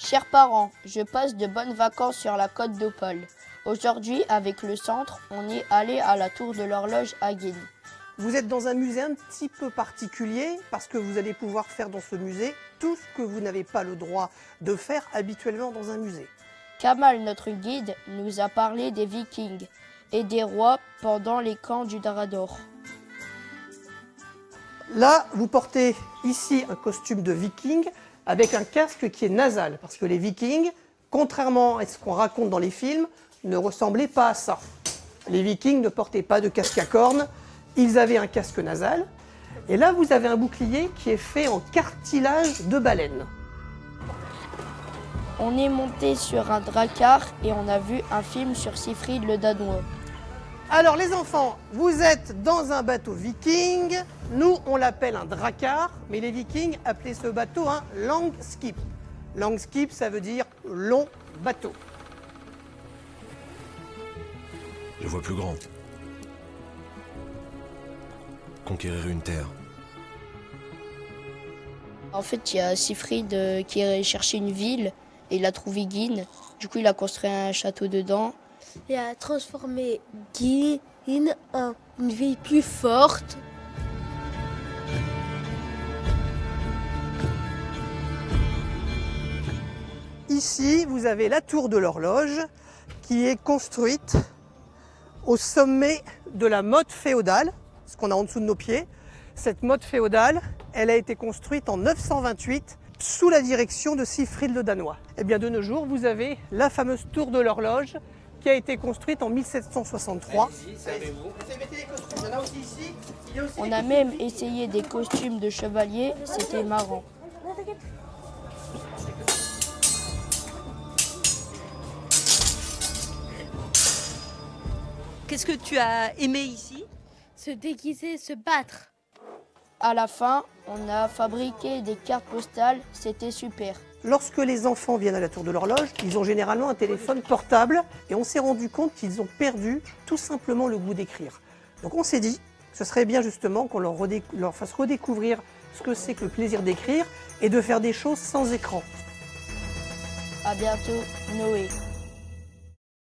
Chers parents, je passe de bonnes vacances sur la côte d'Opale. Aujourd'hui, avec le centre, on est allé à la tour de l'horloge à Guines. Vous êtes dans un musée un petit peu particulier parce que vous allez pouvoir faire dans ce musée tout ce que vous n'avez pas le droit de faire habituellement dans un musée. Kamal, notre guide, nous a parlé des Vikings et des rois pendant les camps du Draenor. Là, vous portez ici un costume de viking avec un casque qui est nasal parce que les Vikings, contrairement à ce qu'on raconte dans les films, ne ressemblaient pas à ça. Les Vikings ne portaient pas de casque à cornes, ils avaient un casque nasal. Et là, vous avez un bouclier qui est fait en cartilage de baleine. On est monté sur un drakkar et on a vu un film sur Siegfried le Danois. Alors les enfants, vous êtes dans un bateau viking. Nous, on l'appelle un drakkar, mais les Vikings appelaient ce bateau un langskip. Langskip, ça veut dire long bateau. Je vois plus grand. Conquérir une terre. En fait, il y a Siegfried qui est cherché une ville et il a trouvé Guines. Du coup, il a construit un château dedans. Il a transformé Guines en une ville plus forte. Ici, vous avez la tour de l'horloge qui est construite au sommet de la motte féodale, ce qu'on a en dessous de nos pieds. Cette motte féodale, elle a été construite en 928 sous la direction de Siegfried le Danois. Et bien de nos jours, vous avez la fameuse tour de l'horloge qui a été construite en 1763. On a même essayé des costumes de chevalier, c'était marrant. Qu'est-ce que tu as aimé ici? Se déguiser, se battre. À la fin, on a fabriqué des cartes postales, c'était super. Lorsque les enfants viennent à la tour de l'horloge, ils ont généralement un téléphone portable et on s'est rendu compte qu'ils ont perdu tout simplement le goût d'écrire. Donc on s'est dit que ce serait bien justement qu'on leur fasse redécouvrir ce que c'est que le plaisir d'écrire et de faire des choses sans écran. À bientôt, Noé.